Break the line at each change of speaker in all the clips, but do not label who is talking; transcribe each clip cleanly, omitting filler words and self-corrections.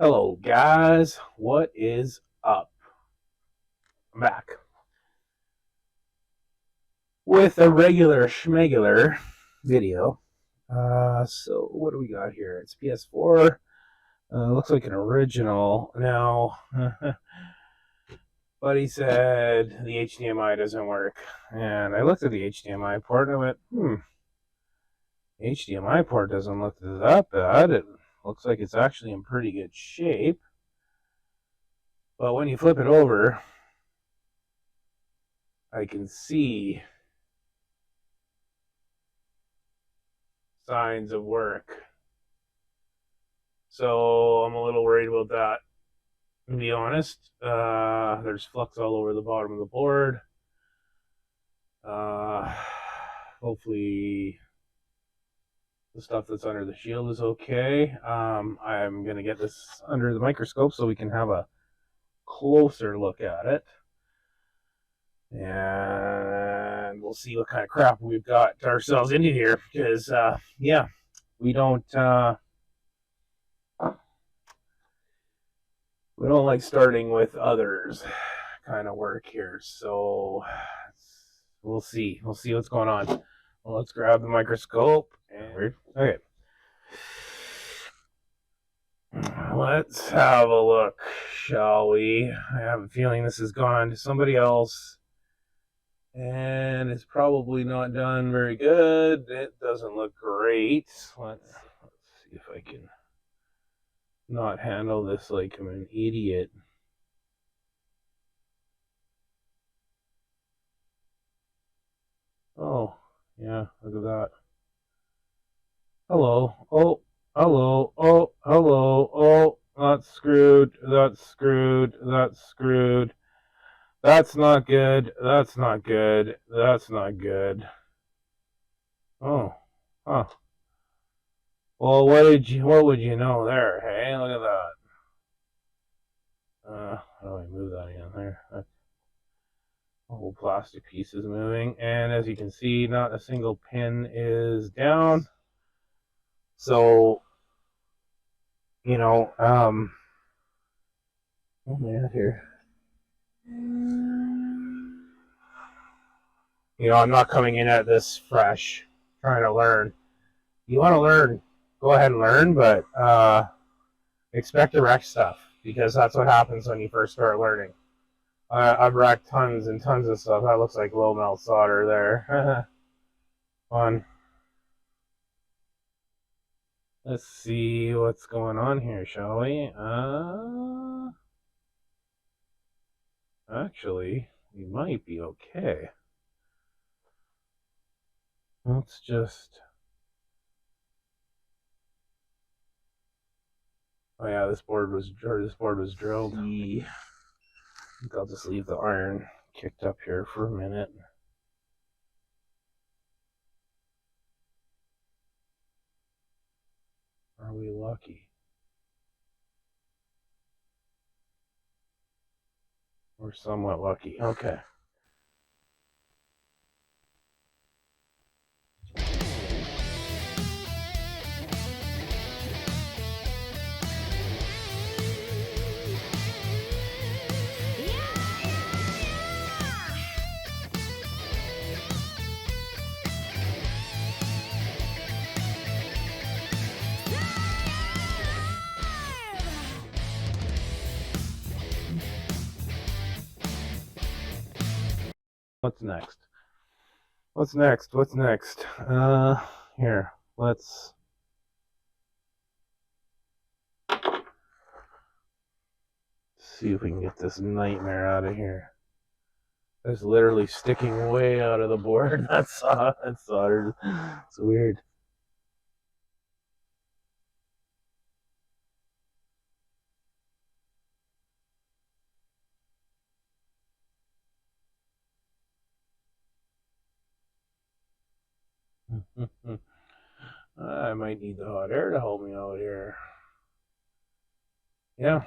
Hello, guys. What is up? I'm back with a regular schmegular video. So what do we got here? It's PS4. Looks like an original. Now, Buddy said the HDMI doesn't work, and I looked at the HDMI port and I went, the HDMI port doesn't look that bad. It looks like it's actually in pretty good shape. But when you flip it over, I can see signs of work. So I'm a little worried about that, to be honest. There's flux all over the bottom of the board. Hopefully the stuff that's under the shield is okay. I'm going to get this under the microscope so we can have a closer look at it. And we'll see what kind of crap we've got ourselves into here. Because, yeah, we don't like starting with others kind of work here. So we'll see. We'll see what's going on. Well, let's grab the microscope. Okay. Let's have a look, shall we? I have a feeling this has gone to somebody else. And it's probably not done very good. It doesn't look great. Let's see if I can not handle this like I'm an idiot. Oh, yeah, look at that. Hello. Oh, hello. Oh, hello. Oh, that's screwed. That's screwed. That's screwed. That's not good. That's not good. That's not good. Oh, huh. Well, what would you know there? Hey, look at that. How do I move that again there? The whole plastic piece is moving, and as you can see, not a single pin is down. So, you know, oh man, here. You know, I'm not coming in at this fresh, trying to learn. You want to learn, go ahead and learn, but expect to wreck stuff, because that's what happens when you first start learning. I've wrecked tons and tons of stuff. That looks like low melt solder there. Fun. Let's see what's going on here, shall we? Actually, we might be okay. Let's just... Oh yeah, this board was drilled. I think I'll just leave the iron kicked up here for a minute. Are we lucky? We're somewhat lucky. Okay. What's next? What's next? What's next? Here, let's... see if we can get this nightmare out of here. It's literally sticking way out of the board. That's soldered. It's weird. I might need the hot air to help me out here. Yeah.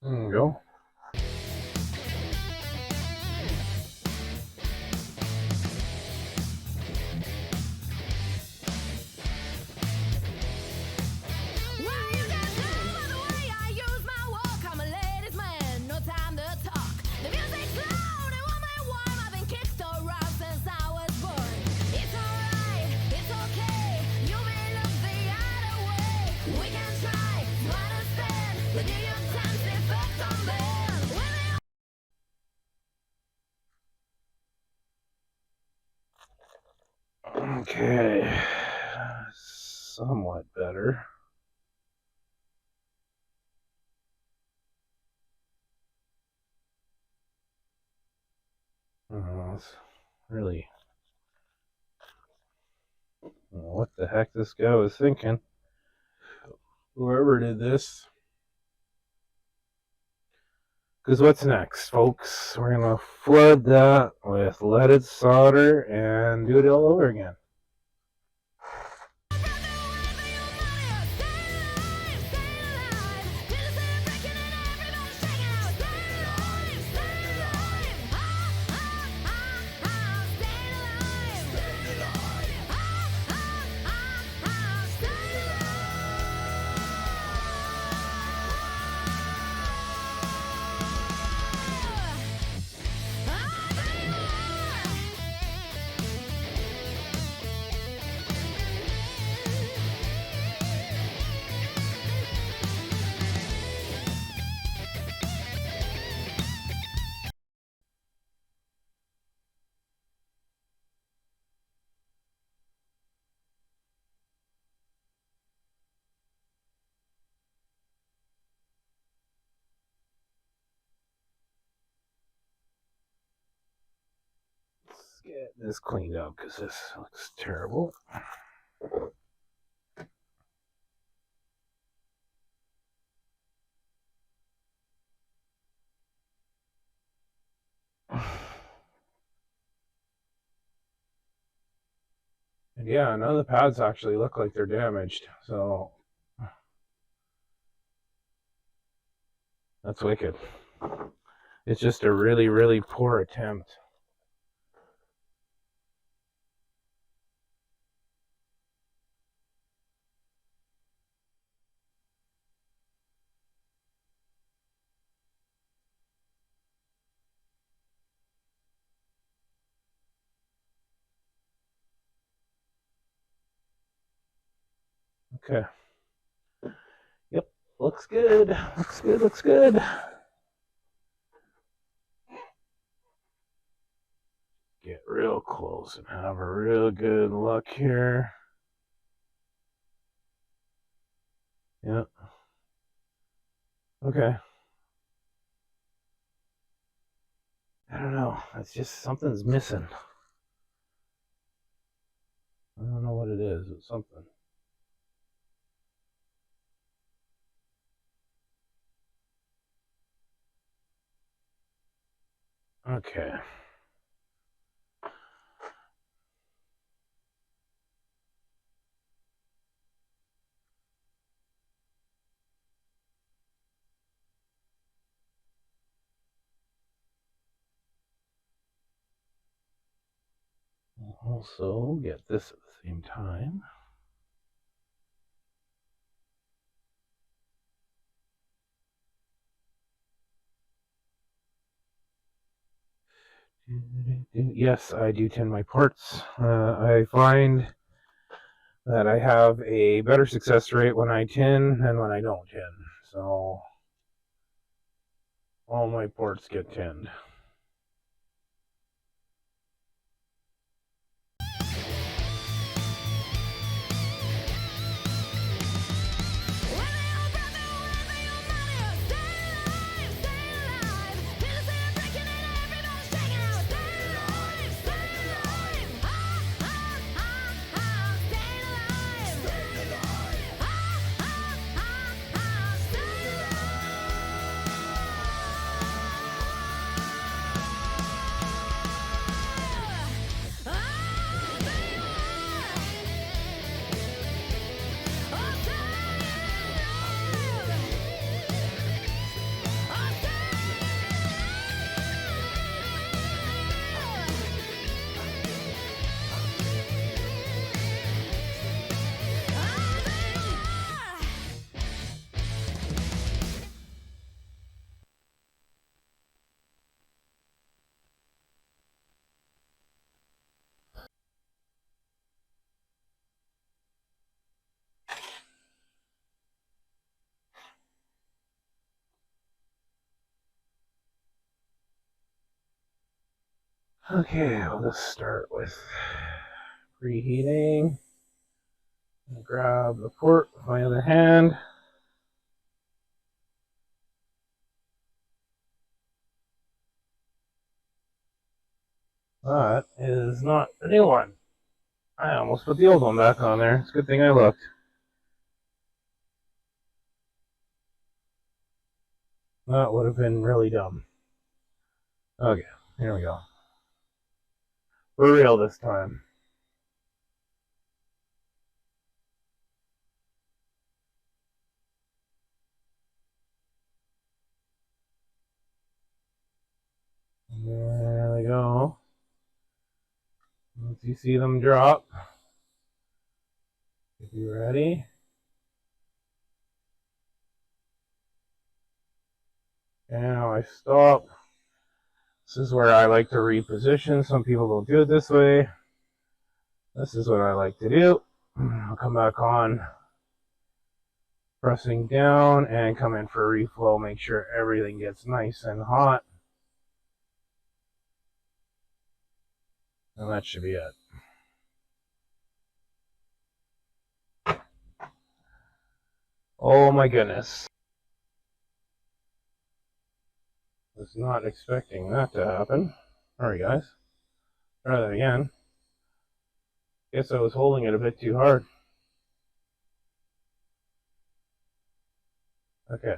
There you go. Okay, somewhat better. It's really, I don't know what the heck this guy was thinking. Whoever did this. Because what's next, folks? We're going to flood that with leaded solder and do it all over again. Get this cleaned up because this looks terrible. And yeah, none of the pads actually look like they're damaged, so that's wicked. It's just a really, really poor attempt. Okay. Yep, looks good. Looks good, looks good. Get real close and have a real good look here. Yep. Okay. I don't know. It's just something's missing. I don't know what it is. It's something. Okay. We'll also get this at the same time. Yes, I do tin my ports. I find that I have a better success rate when I tin than when I don't tin. So all my ports get tinned. Okay, we'll just start with preheating. Grab the port with my other hand. That is not the new one. I almost put the old one back on there. It's a good thing I looked. That would have been really dumb. Okay, here we go. For real this time. There we go. Once you see them drop, if you're ready. And now I stop. This is where I like to reposition. Some people don't do it this way. This is what I like to do. I'll come back on, pressing down, and come in for reflow. Make sure everything gets nice and hot. And that should be it. Oh my goodness. Was not expecting that to happen. Alright guys. Try that again. Guess I was holding it a bit too hard. Okay.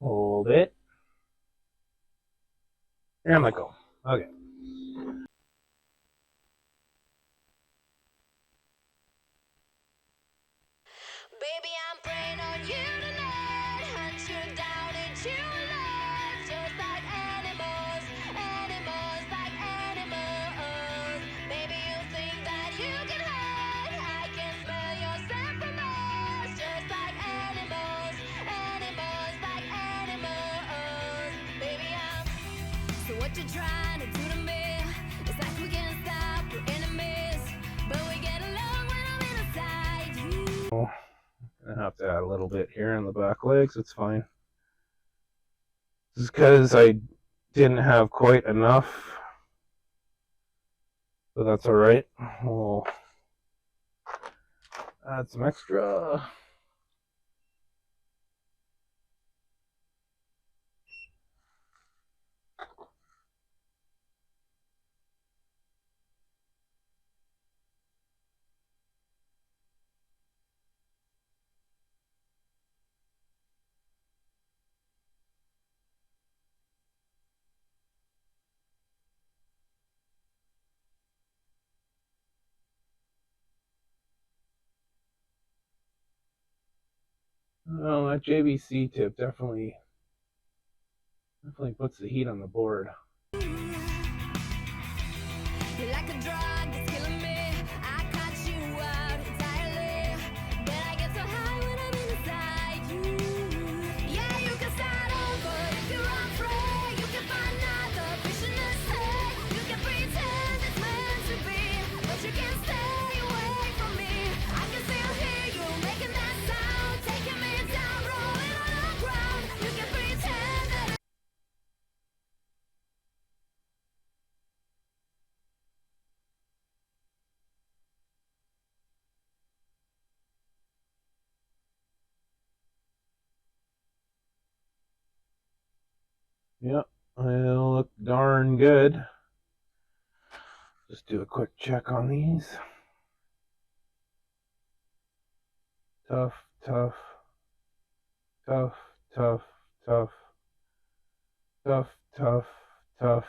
Hold it. And let go. Okay.
Baby, I'm playing on you tonight. Hunt you down into life. Just like animals, animals like animals. Baby, you think that you can hide. I can smell your scent from us. Just like animals, animals like animals. Baby, I'm. So what you trying to do to me? It's like we can't stop, we're enemies. But we get along when I'm inside you.
I have to add a little bit here in the back legs. It's fine. This is because I didn't have quite enough. But that's alright. We'll add some extra. Oh, that JVC tip definitely puts the heat on the board.
You're like a drug that's killing me. I cut you out entirely. But I get so high when I'm inside you. Yeah, you can start over if you're afraid. You can find another fish in the sea. You can pretend it's meant to be, but you can't stay away from me. I can still hear you making that sound, taking me down, rolling on the ground. You can pretend that.
Yep, it'll look darn good. Just do a quick check on these. Tough, tough, tough, tough, tough, tough, tough, tough,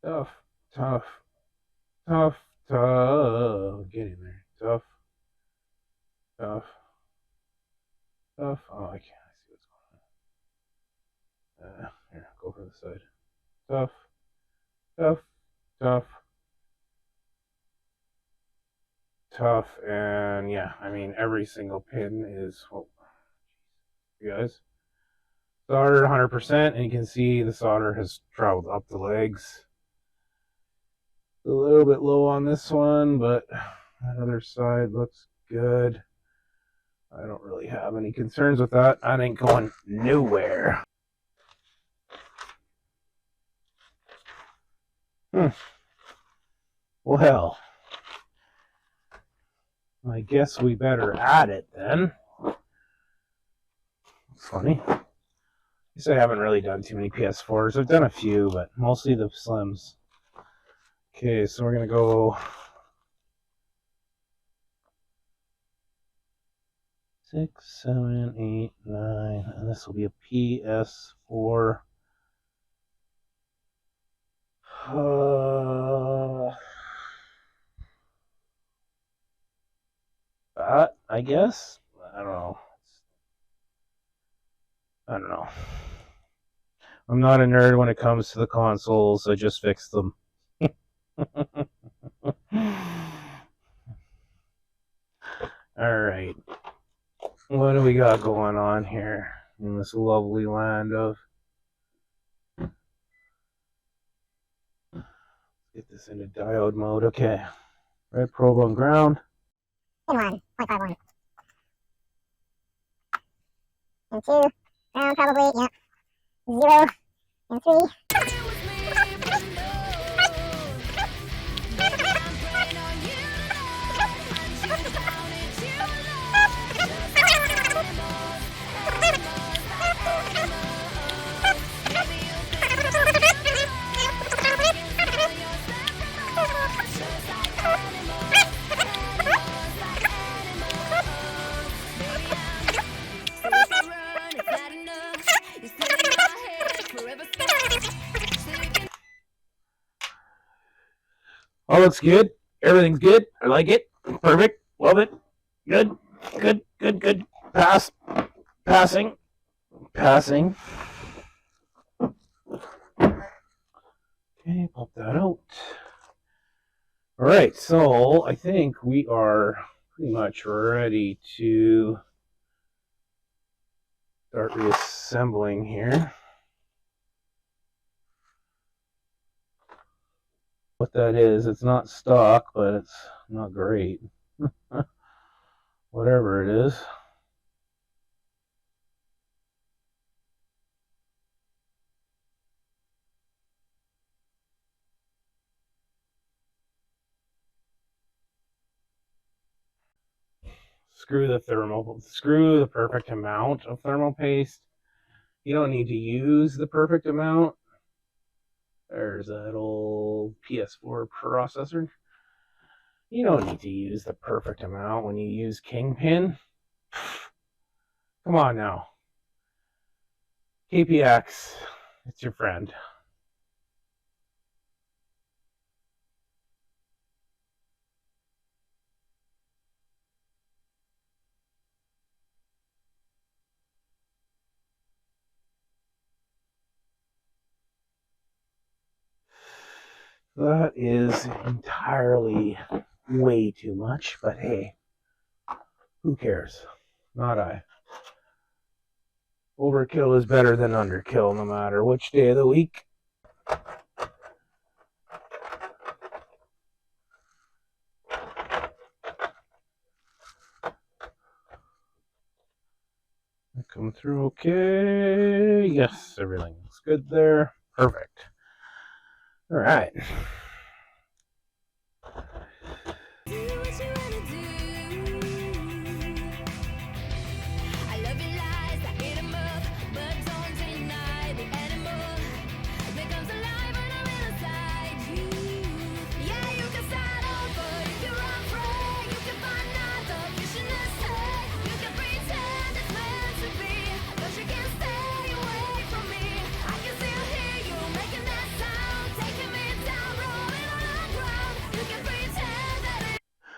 tough, tough, tough, tough. Get in there. Tough, tough, tough. Oh, I can't. I see what's going on. Here, go for the side. Tough, tough, tough, and yeah, I mean every single pin is, oh, you guys, soldered 100%, and you can see the solder has traveled up the legs. A little bit low on this one, but that other side looks good. I don't really have any concerns with that. I ain't going nowhere. Well, hell, I guess we better add it then. It's funny. I guess I haven't really done too many PS4s. I've done a few, but mostly the Slims. Okay, so we're going to go 6, 7, 8, 9, and this will be a PS4. That, I guess? I don't know. I'm not a nerd when it comes to the consoles. I just fixed them. Alright. What do we got going on here in this lovely land of... Get this into diode mode. Okay. Red probe on ground.
In 1.51. And 2. Ground probably, yeah. 0. And 3.
All looks good. Everything's good. I like it. Perfect. Love it. Good. Good. Good. Good. Pass. Passing. Passing. Okay, pop that out. Alright, so I think we are pretty much ready to start reassembling here. What that is, it's not stock, but it's not great. Whatever it is. Screw the perfect amount of thermal paste. You don't need to use the perfect amount. There's that old PS4 processor. You don't need to use the perfect amount when you use Kingpin. Come on now. KPX, it's your friend. That is entirely way too much, but hey, who cares? Not I. Overkill is better than underkill, no matter which day of the week. Come through okay. Yes, everything's good there. Perfect. All right.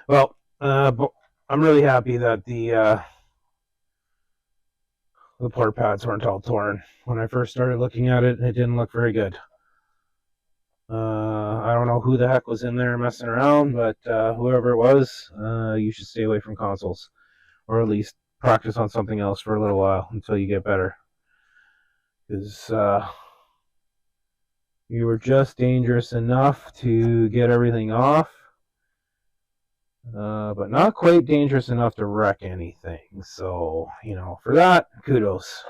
Well, I'm really happy that the port pads weren't all torn. When I first started looking at it, it didn't look very good. I don't know who the heck was in there messing around, but whoever it was, you should stay away from consoles, or at least practice on something else for a little while until you get better. Because you were just dangerous enough to get everything off, but not quite dangerous enough to wreck anything. So, for that, kudos.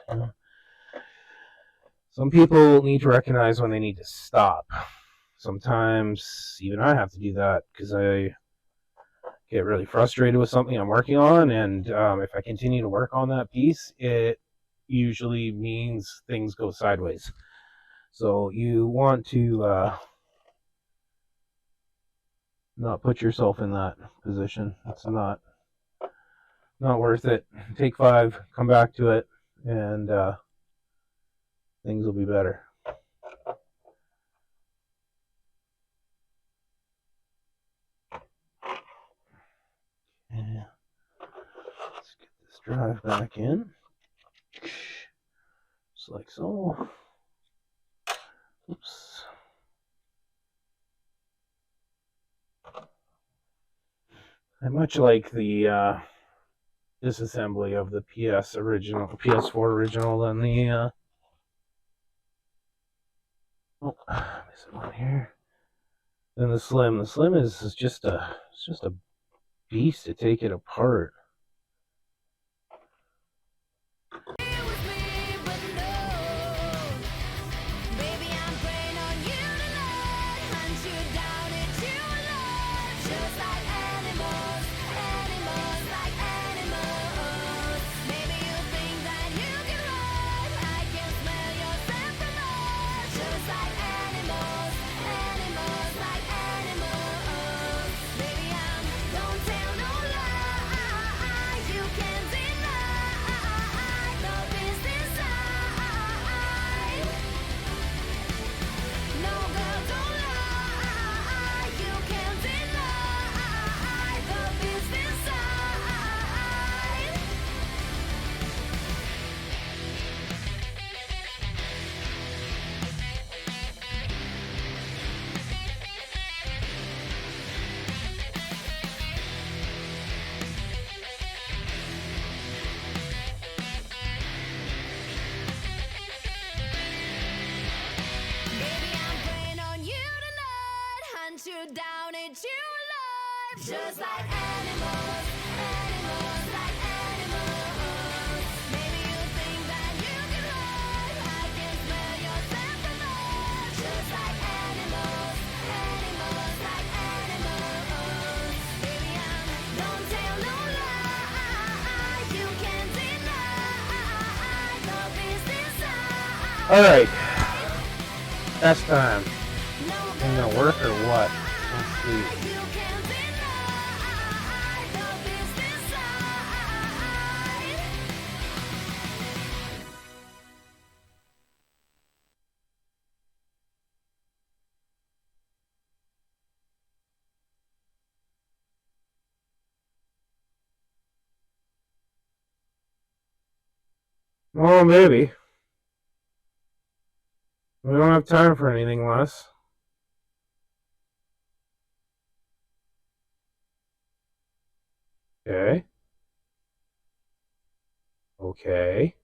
Some people need to recognize when they need to stop. Sometimes even I have to do that because I get really frustrated with something I'm working on, and if I continue to work on that piece, it usually means things go sideways. So you want to not put yourself in that position. It's not worth it. Take 5, come back to it, and things will be better. Yeah. Let's get this drive back in. Just like so. Oops. I much like the disassembly of the PS4 original than the missing one here. Then the Slim. The Slim is just a beast to take it apart.
Down into life, just like animals, animals like animals. Maybe you think that you can run, I can smell your scent from us. Just like animals, animals like animals. Baby, don't tell no lie, you can't deny the beast inside.
All right, that's time. Ain't gonna work or what? Let's see. Well, maybe. We don't have time for anything less. Okay. Okay.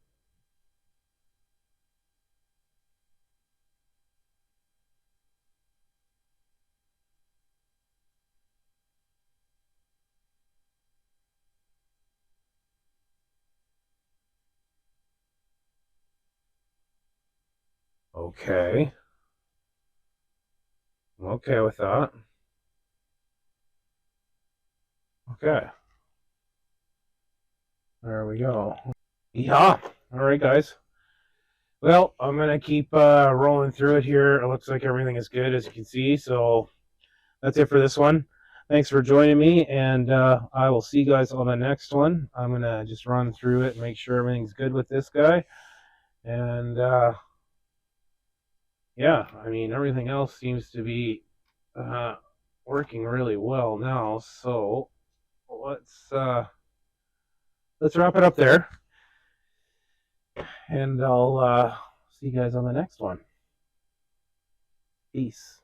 Okay. I'm okay with that. Okay. There we go. Yeah. All right, guys. Well, I'm going to keep rolling through it here. It looks like everything is good, as you can see. So that's it for this one. Thanks for joining me, and I will see you guys on the next one. I'm going to just run through it and make sure everything's good with this guy. And, yeah, I mean, everything else seems to be working really well now. So let's wrap it up there. And I'll see you guys on the next one. Peace.